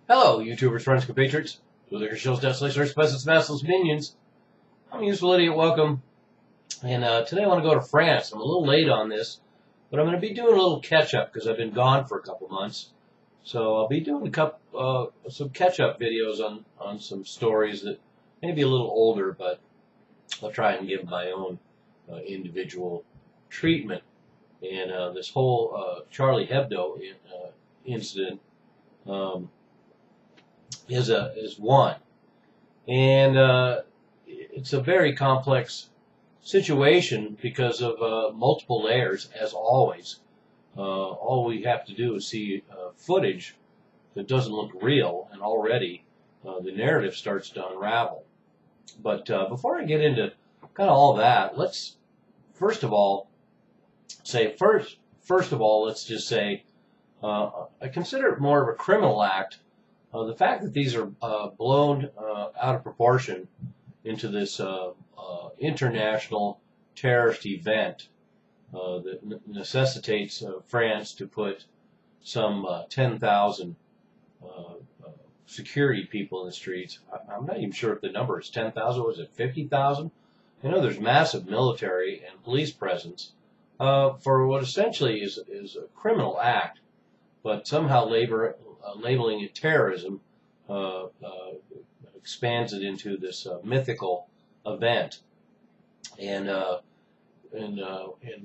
Hello, YouTubers, friends, compatriots, Bootlicker Shills, Desolation, Peasants, Vassals, Minions. I'm Useful Idiot, welcome. And today I want to go to France. I'm a little late on this, but I'm going to be doing a little catch-up because I've been gone for a couple months. So I'll be doing some catch-up videos on some stories that may be a little older, but I'll try and give my own individual treatment. And this whole Charlie Hebdo incident is one, and it's a very complex situation because of multiple layers. As always, all we have to do is see footage that doesn't look real, and already the narrative starts to unravel. But before I get into kind of all that, let's first of all let's just say I consider it more of a criminal act. The fact that these are blown out of proportion into this international terrorist event that necessitates France to put some 10,000 security people in the streets. I'm not even sure if the number is 10,000. Was it 50,000? I know there's massive military and police presence for what essentially is a criminal act, but somehow labeling it terrorism expands it into this mythical event, and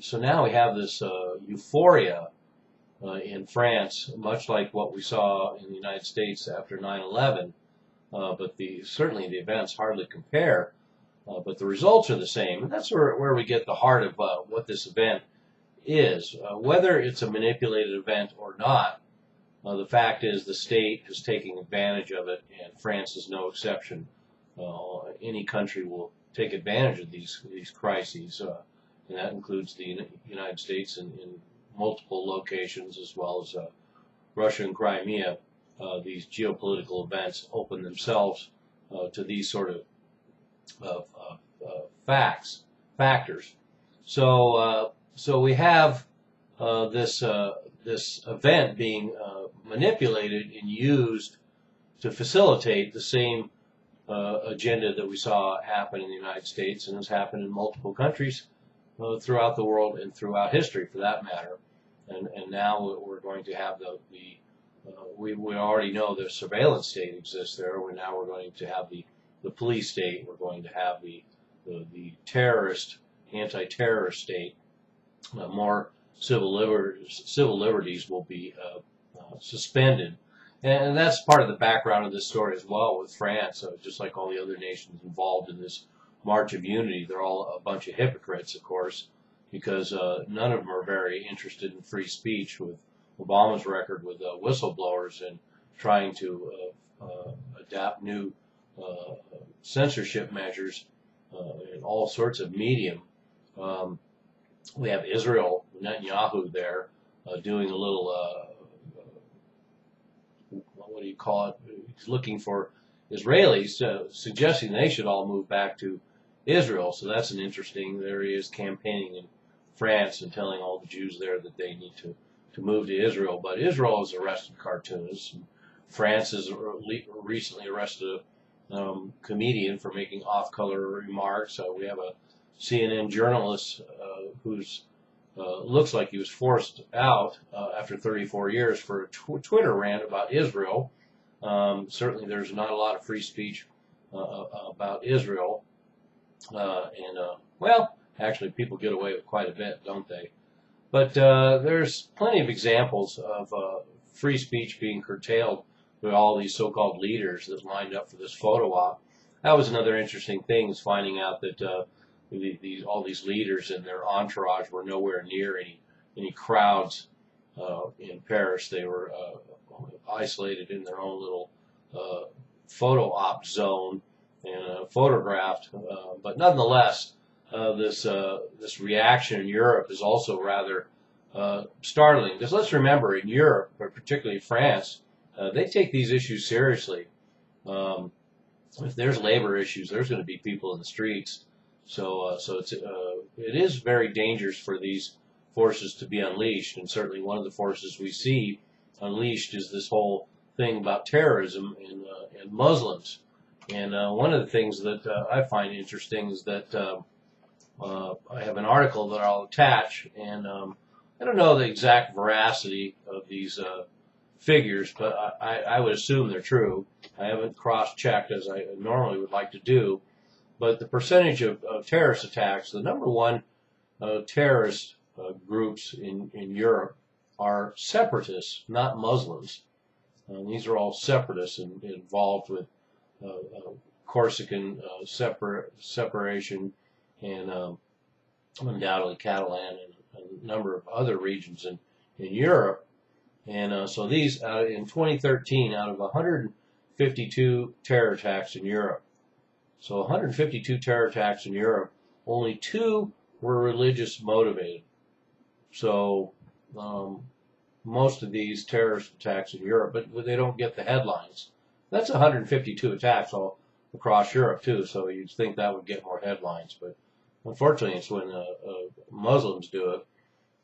so now we have this euphoria in France, much like what we saw in the United States after 9/11. But certainly the events hardly compare, but the results are the same, and that's where we get the heart of what this event is, whether it's a manipulated event or not. The fact is the state is taking advantage of it, and France is no exception. Any country will take advantage of these crises, and that includes the United States in multiple locations, as well as Russia and Crimea. These geopolitical events open themselves to these sort of factors. So we have this event being manipulated and used to facilitate the same agenda that we saw happen in the United States and has happened in multiple countries throughout the world and throughout history, for that matter. And now we're going to have we already know the surveillance state exists there. Now we're going to have the police state. We're going to have the anti-terrorist state. More civil liberties will be suspended, and that's part of the background of this story as well with France. Just like all the other nations involved in this March of Unity, they're all a bunch of hypocrites, of course, because none of them are very interested in free speech, with Obama's record with whistleblowers and trying to adapt new censorship measures in all sorts of medium. We have Israel, Netanyahu there, doing a little, what do you call it? He's looking for Israelis, suggesting they should all move back to Israel. So that's an interesting. There he is campaigning in France and telling all the Jews there that they need to move to Israel. But Israel has arrested cartoonists. France has recently arrested a comedian for making off-color remarks. We have a CNN journalist who's looks like he was forced out after 34 years for a Twitter rant about Israel. Certainly there's not a lot of free speech about Israel. Well, actually people get away with quite a bit, don't they? But there's plenty of examples of free speech being curtailed by all these so-called leaders that lined up for this photo op. That was another interesting thing, is finding out that all these leaders and their entourage were nowhere near any crowds in Paris. They were isolated in their own little photo op zone and photographed. But nonetheless, this reaction in Europe is also rather startling, because let's remember, in Europe, but particularly France, they take these issues seriously. If there's labor issues, there's going to be people in the streets. So it is very dangerous for these forces to be unleashed, and certainly one of the forces we see unleashed is this whole thing about terrorism and Muslims. And one of the things that I find interesting is that I have an article that I'll attach, and I don't know the exact veracity of these figures, but I would assume they're true. I haven't cross-checked as I normally would like to do, but the percentage of terrorist attacks, the number one terrorist groups in Europe are separatists, not Muslims. These are all separatists involved with Corsican separation and undoubtedly Catalan and a number of other regions in Europe. And so these, in 2013, out of 152 terror attacks in Europe, so 152 terror attacks in Europe, only 2 were religious motivated. So most of these terrorist attacks in Europe, but they don't get the headlines. That's 152 attacks all across Europe too, so you'd think that would get more headlines. But unfortunately, it's when Muslims do it,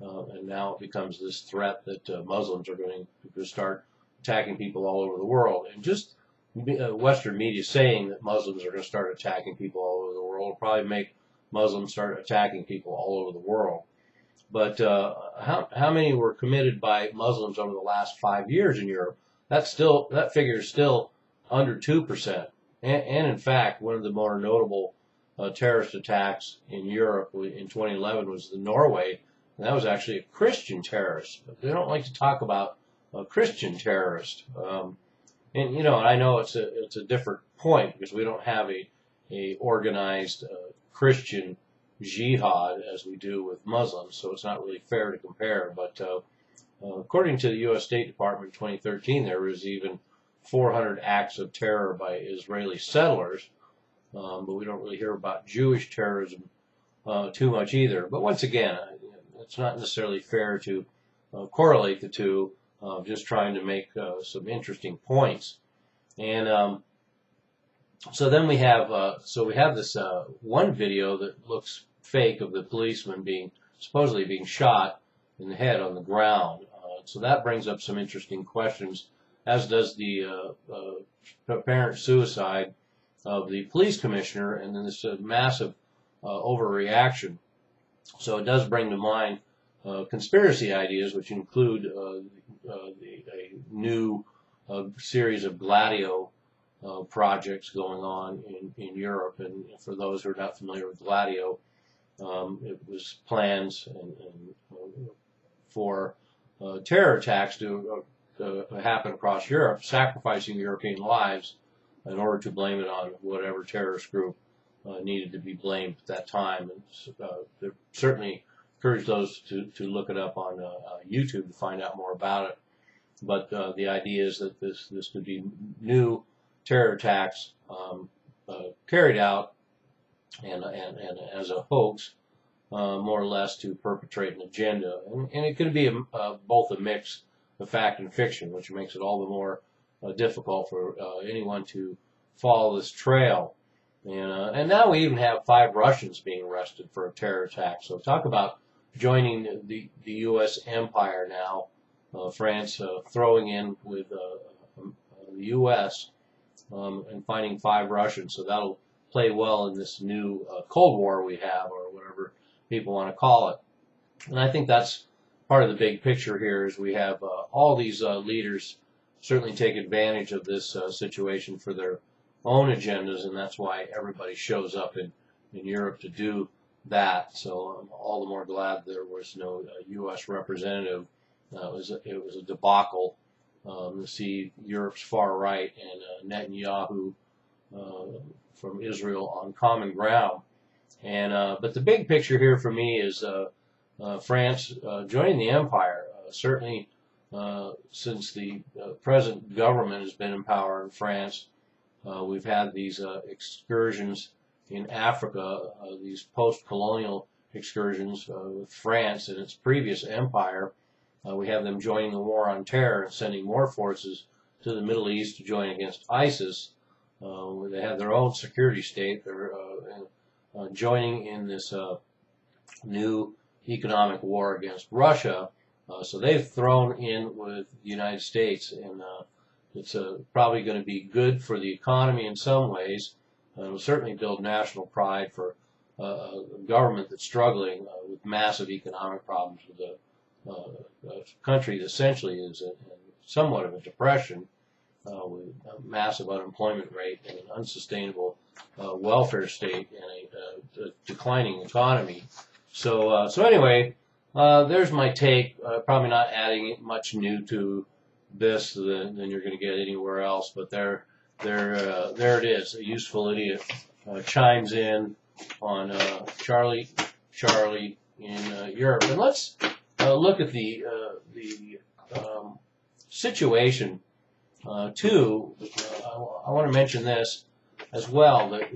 and now it becomes this threat that Muslims are going to start attacking people all over the world. And just Western media saying that Muslims are going to start attacking people all over the world will probably make Muslims start attacking people all over the world. But how many were committed by Muslims over the last 5 years in Europe? That figure is still under 2%. And in fact, one of the more notable terrorist attacks in Europe in 2011 was the Norway, and that was actually a Christian terrorist. But they don't like to talk about a Christian terrorist. And and I know it's a different point because we don't have a organized Christian jihad as we do with Muslims, so it's not really fair to compare. But according to the U.S. State Department in 2013, there was even 400 acts of terror by Israeli settlers, but we don't really hear about Jewish terrorism too much either. But once again, it's not necessarily fair to correlate the two, just trying to make some interesting points. And so then we have this one video that looks fake of the policeman supposedly being shot in the head on the ground. So that brings up some interesting questions, as does the apparent suicide of the police commissioner, and then this massive overreaction. So it does bring to mind conspiracy ideas, which include a new series of Gladio projects going on in Europe. And for those who are not familiar with Gladio, it was plans for terror attacks to happen across Europe, sacrificing European lives in order to blame it on whatever terrorist group needed to be blamed at that time. And certainly encourage those to look it up on YouTube to find out more about it. But the idea is that this could be new terror attacks carried out and as a hoax, more or less, to perpetrate an agenda. And it could be both a mix of fact and fiction, which makes it all the more difficult for anyone to follow this trail. And now we even have 5 Russians being arrested for a terror attack. So talk about joining the U.S. empire now. France throwing in with the U.S. And finding 5 Russians. So that'll play well in this new Cold War we have, or whatever people want to call it. And I think that's part of the big picture here, is we have all these leaders certainly take advantage of this situation for their own agendas, and that's why everybody shows up in Europe to do that. So I'm all the more glad there was no U.S. representative. It was a debacle to see Europe's far right and Netanyahu from Israel on common ground. And but the big picture here for me is France joining the empire. Certainly, since the present government has been in power in France, we've had these excursions in Africa, these post-colonial excursions with France and its previous empire. We have them joining the war on terror and sending more forces to the Middle East to join against ISIS. They have their own security state. They're joining in this new economic war against Russia. So they've thrown in with the United States It's probably going to be good for the economy in some ways. It will certainly build national pride for a government that's struggling with massive economic problems, with a country that essentially is in somewhat of a depression, with a massive unemployment rate and an unsustainable welfare state and a declining economy. So anyway, there's my take. Probably not adding much new to this than you're going to get anywhere else, but there it is. A useful idiot chimes in on Charlie in Europe, and let's look at the situation too. I want to mention this as well, that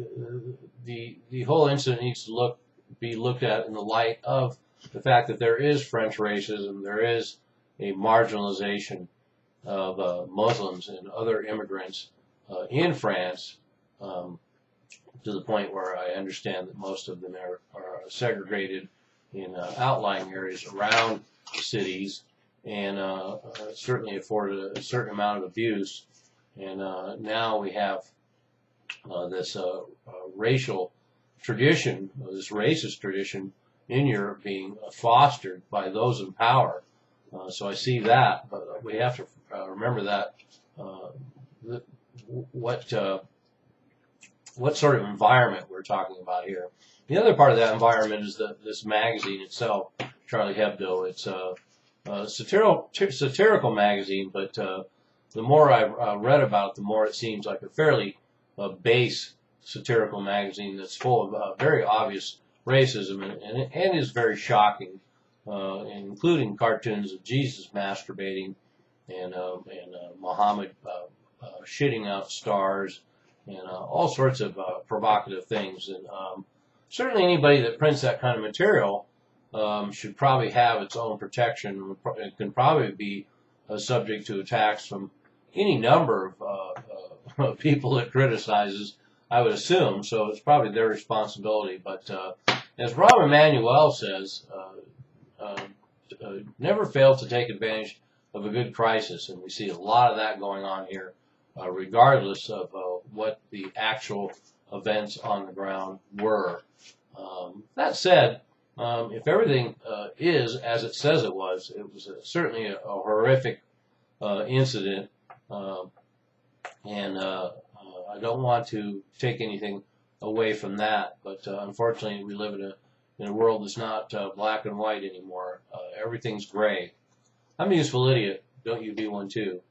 the whole incident needs to be looked at in the light of the fact that there is French racism, there is a marginalization of Muslims and other immigrants in France, to the point where I understand that most of them are segregated in outlying areas around cities, and certainly afforded a certain amount of abuse. And now we have this racial tradition, this racist tradition in Europe being fostered by those in power. So I see that, but we have to remember that what sort of environment we're talking about here. The other part of that environment is this magazine itself, Charlie Hebdo. It's a satirical magazine, but the more I've read about it, the more it seems like a fairly base satirical magazine that's full of very obvious racism and is very shocking, including cartoons of Jesus masturbating and Muhammad shitting out stars and all sorts of provocative things. And certainly anybody that prints that kind of material should probably have its own protection. It can probably be subject to attacks from any number of people that criticizes, I would assume. So it's probably their responsibility. But as Rahm Emanuel says, never fail to take advantage of a good crisis, and we see a lot of that going on here, regardless of what the actual events on the ground were. That said, if everything is as it says it was certainly a horrific incident, and I don't want to take anything away from that, but unfortunately we live in a world that's not black and white anymore. Everything's gray. I'm a useful idiot. Don't you be one too.